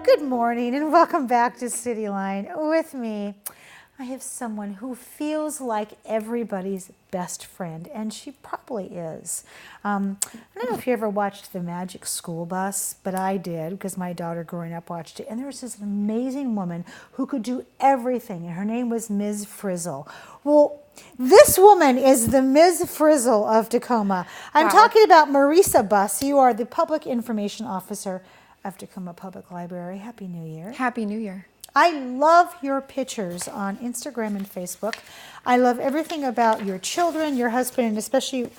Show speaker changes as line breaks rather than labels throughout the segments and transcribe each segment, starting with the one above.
Good morning and welcome back to CityLine. With me, I have someone who feels like everybody's best friend, and she probably is. I don't know if you ever watched The Magic School Bus, but I did because my daughter growing up watched it. And there was this amazing woman who could do everything, and her name was Ms. Frizzle. Well, this woman is the Ms. Frizzle of Tacoma. I'm talking about Mariesa Bus. You are the Public Information Officer of Tacoma Public Library. Happy New Year.
Happy New Year.
I love your pictures on Instagram and Facebook. I love everything about your children, your husband, and especially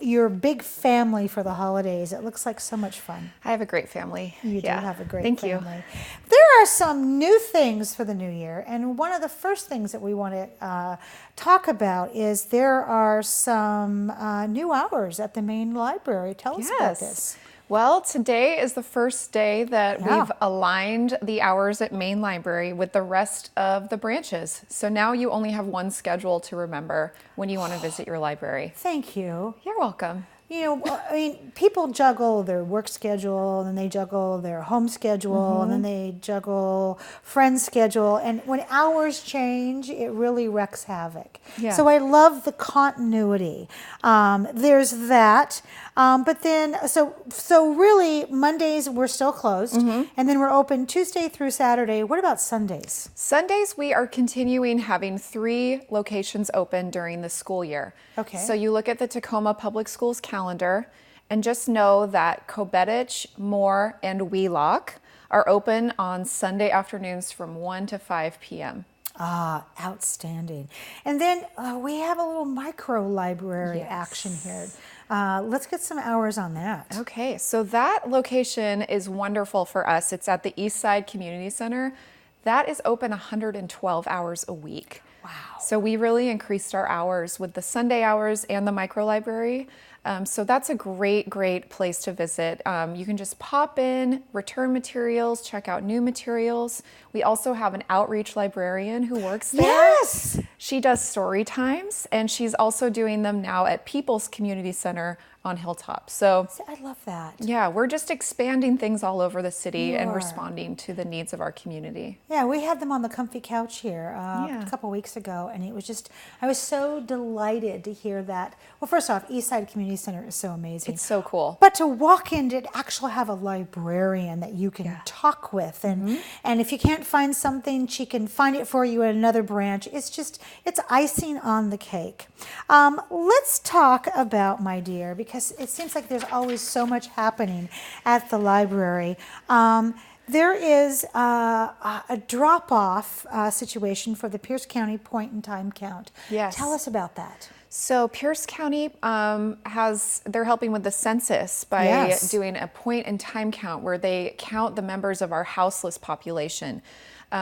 your big family for the holidays. It looks like so much fun.
I have a great family.
You do have a great
Thank
family.
you.
There are some new things for the new year, and one of the first things that we want to talk about is there are some new hours at the main library. Tell us about this.
Well, today is the first day that we've aligned the hours at Main Library with the rest of the branches. So now you only have one schedule to remember when you want to visit your library.
Thank you.
You're welcome.
You know, I mean, people juggle their work schedule, and then they juggle their home schedule, and then they juggle friends' schedule. And when hours change, it really wreaks havoc.
Yeah.
So I love the continuity. There's that. But then, so really, Mondays we're still closed, and then we're open Tuesday through Saturday. What about Sundays?
Sundays, we are continuing having 3 locations open during the school year.
Okay.
So you look at the Tacoma Public Schools calendar and just know that Kobetich, Moore, and Wheelock are open on Sunday afternoons from 1 to 5 p.m.
Ah, outstanding. And then we have a little micro library action here. Let's get some hours on that.
Okay, so that location is wonderful for us. It's at the East Side Community Center. That is open 112 hours a week.
Wow.
So we really increased our hours with the Sunday hours and the micro library. So that's a great place to visit. You can just pop in, return materials, check out new materials. We also have an outreach librarian who works there.
Yes!
She does story times, and she's also doing them now at People's Community Center on Hilltop. So
I love that.
yeah, we're just expanding things all over the city and responding to the needs of our community.
Yeah, we had them on the comfy couch here a couple weeks ago, and it was just, I was so delighted to hear that. Well, first off, East Side Community Center is so amazing.
It's so cool.
But to walk in to actually have a librarian that you can talk with, and if you can't find something, she can find it for you at another branch. It's just, it's icing on the cake. Let's talk about, my dear, because it seems like there's always so much happening at the library. There is a drop-off situation for the Pierce County point-in-time count.
Yes.
Tell us about that.
So Pierce County they're helping with the census by doing a point-in-time count where they count the members of our houseless population.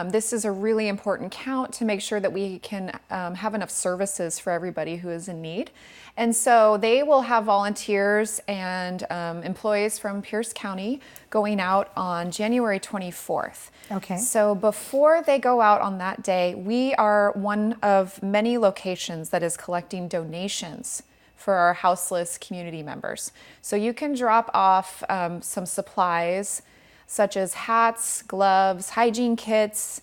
This is a really important count to make sure that we can have enough services for everybody who is in need. And so they will have volunteers and employees from Pierce County going out on January 24th.
Okay.
So before they go out on that day, we are one of many locations that is collecting donations for our houseless community members. So you can drop off some supplies such as hats, gloves, hygiene kits,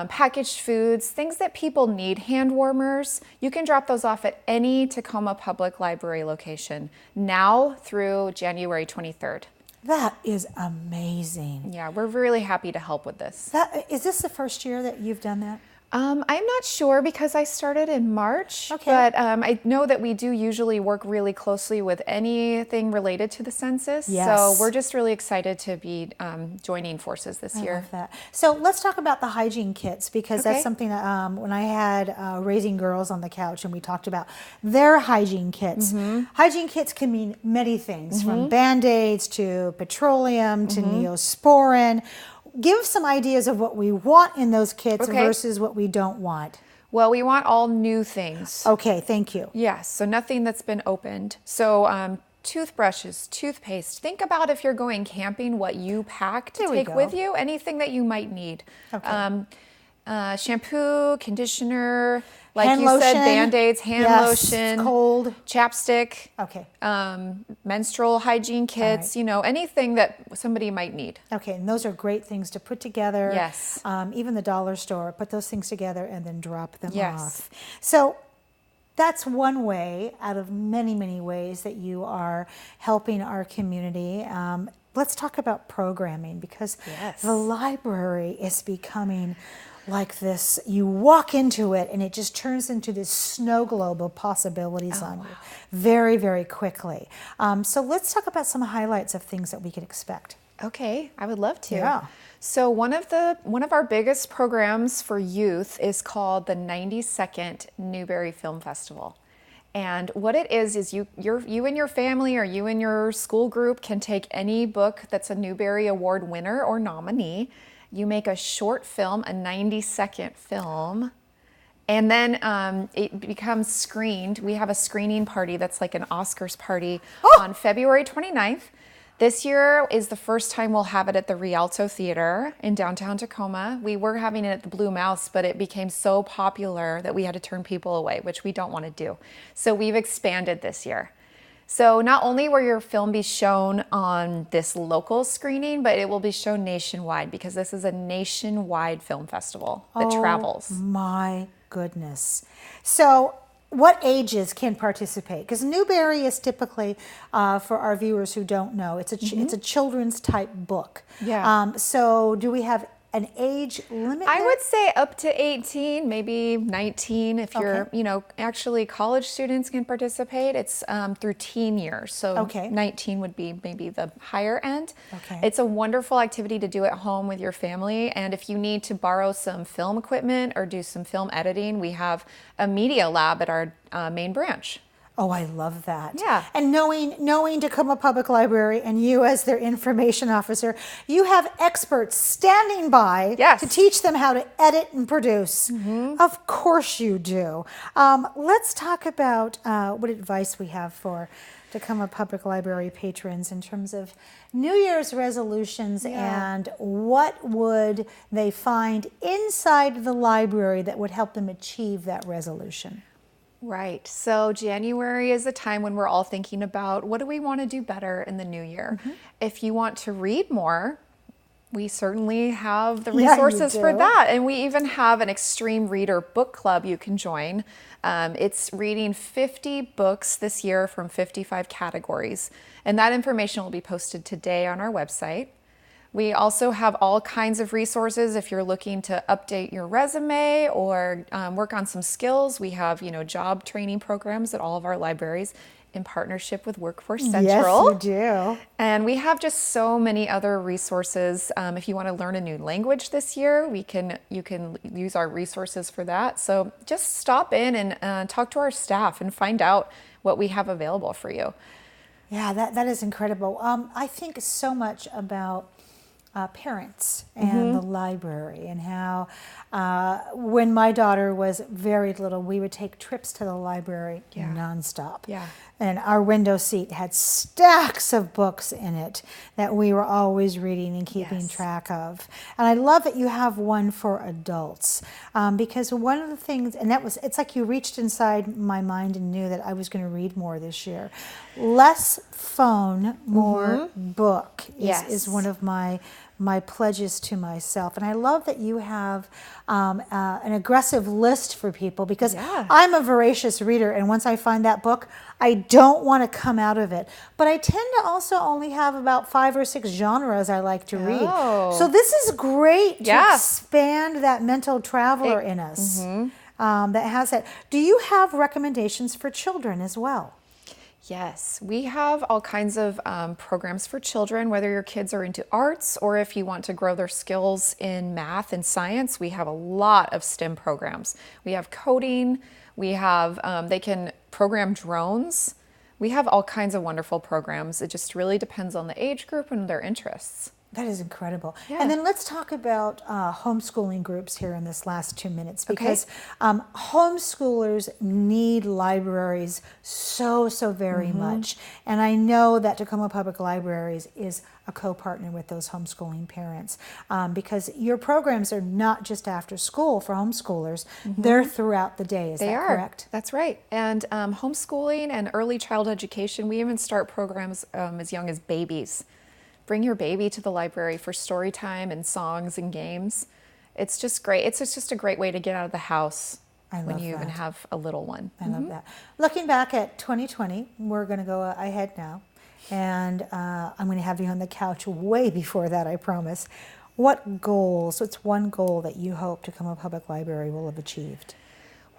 packaged foods, things that people need, hand warmers. You can drop those off at any Tacoma Public Library location now through January 23rd.
That is amazing.
Yeah, we're really happy to help with this.
Is this the first year that you've done that?
I'm not sure because I started in March,
Okay.
but I know that we do usually work really closely with anything related to the census.
Yes.
So we're just really excited to be joining forces this year.
I love that. So let's talk about the hygiene kits, because that's
Okay.
something that when I had Raising Girls on the couch and we talked about their hygiene kits. Hygiene kits can mean many things, from Band-Aids to petroleum to Neosporin. Give some ideas of what we want in those kits versus what we don't want.
Well, we want all new things.
Okay, thank you.
Yes, so nothing that's been opened. So toothbrushes, toothpaste. Think about if you're going camping, what you pack to take with you, anything that you might need.
Okay.
Shampoo, conditioner, Like
hand
you
lotion.
said, Band-Aids, hand
Yes,
lotion,
it's cold.
chapstick,
Okay.
menstrual hygiene kits,
right.
you know, anything that somebody might need.
Okay, and those are great things to put together.
Yes.
Even the dollar store, put those things together and then drop them
Yes.
off. So that's one way out of many, many ways that you are helping our community. Let's talk about programming, because
Yes.
the library is becoming like this. You walk into it and it just turns into this snow globe of possibilities on you very, very quickly. So let's talk about some highlights of things that we can expect.
Okay, I would love to.
Yeah.
So one of our biggest programs for youth is called the 92nd Newberry Film Festival. And what it is you and your family or you and your school group can take any book that's a Newberry Award winner or nominee. You make a short film, a 90-second film, and then it becomes screened. We have a screening party that's like an Oscars party on February 29th. This year is the first time we'll have it at the Rialto Theater in downtown Tacoma. We were having it at the Blue Mouse, but it became so popular that we had to turn people away, which we don't want to do. So we've expanded this year. So not only will your film be shown on this local screening, but it will be shown nationwide, because this is a nationwide film festival that travels.
My goodness. So what ages can participate? Because Newberry is typically, for our viewers who don't know, it's a children's type book.
Yeah.
So do we have an age limit?
I would say up to 18, maybe 19. If you're, actually college students can participate. It's through teen years. So 19 would be maybe the higher end.
Okay.
It's a wonderful activity to do at home with your family. And if you need to borrow some film equipment or do some film editing, we have a media lab at our main branch.
Oh, I love that.
Yeah.
And knowing Tacoma Public Library and you as their information officer, you have experts standing by to teach them how to edit and produce. Of course you do. Let's talk about what advice we have for Tacoma Public Library patrons in terms of New Year's resolutions and what would they find inside the library that would help them achieve that resolution.
Right. So January is a time when we're all thinking about what do we want to do better in the new year. If you want to read more, we certainly have the resources for that. And we even have an extreme reader book club you can join. It's reading 50 books this year from 55 categories. And that information will be posted today on our website. We also have all kinds of resources if you're looking to update your resume or work on some skills. We have, job training programs at all of our libraries in partnership with Workforce Central.
Yes, you do.
And we have just so many other resources. If you want to learn a new language this year, you can use our resources for that. So just stop in and talk to our staff and find out what we have available for you.
Yeah, that is incredible. I think so much about parents and the library, and how when my daughter was very little, we would take trips to the library nonstop.
Yeah.
And our window seat had stacks of books in it that we were always reading and keeping track of. And I love that you have one for adults, because one of the things, and it's like you reached inside my mind and knew that I was going to read more this year. Less phone, more book is one of my pledges to myself. And I love that you have an aggressive list for people, because I'm a voracious reader, and once I find that book, I don't want to come out of it. But I tend to also only have about 5 or 6 genres I like to read. So this is great to expand that mental traveler in us that has that. Do you have recommendations for children as well?
Yes, we have all kinds of programs for children, whether your kids are into arts or if you want to grow their skills in math and science. We have a lot of STEM programs. We have coding, we have, they can program drones. We have all kinds of wonderful programs. It just really depends on the age group and their interests.
That is incredible.
Yeah.
And then let's talk about homeschooling groups here in this last 2 minutes, because homeschoolers need libraries so very much. And I know that Tacoma Public Libraries is a co-partner with those homeschooling parents, because your programs are not just after school for homeschoolers, they're throughout the day. Is that correct?
That's right. And homeschooling and early child education, we even start programs as young as babies. Bring your baby to the library for story time and songs and games. It's just great. It's just a great way to get out of the house when you even have a little one.
I love that. Looking back at 2020, we're going to go ahead now, and I'm going to have you on the couch way before that, I promise. What goals, what's one goal that you hope Tacoma Public Library will have achieved?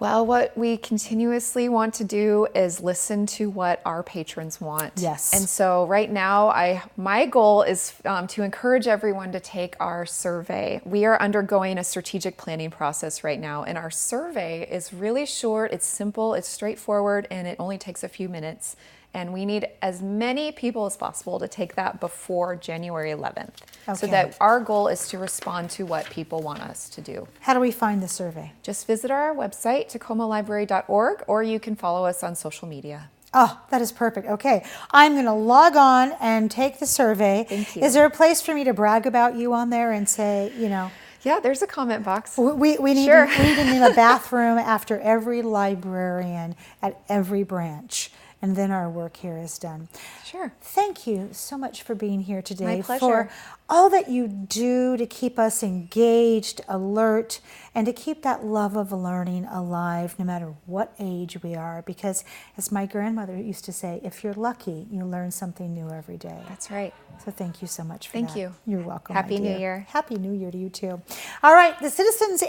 Well, what we continuously want to do is listen to what our patrons want.
Yes.
And so right now, my goal is to encourage everyone to take our survey. We are undergoing a strategic planning process right now, and our survey is really short, it's simple, it's straightforward, and it only takes a few minutes. And we need as many people as possible to take that before January 11th. So that our goal is to respond to what people want us to do.
How do we find the survey?
Just visit our website, tacomalibrary.org, or you can follow us on social media.
Oh, that is perfect. Okay, I'm going to log on and take the survey.
Thank you.
Is there a place for me to brag about you on there and say, you know?
Yeah, there's a comment box.
We need
Sure.
we need a bathroom after every librarian at every branch. And then our work here is done.
Sure.
Thank you so much for being here today.
My pleasure.
For all that you do to keep us engaged, alert, and to keep that love of learning alive no matter what age we are. Because as my grandmother used to say, if you're lucky, you learn something new every day.
That's right.
So thank you so much for that.
Thank you.
You're welcome.
Happy
my dear.
New Year.
Happy New Year to you too. All right, the Citizens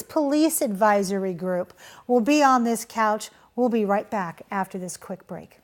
Police Advisory Group will be on this couch. We'll be right back after this quick break.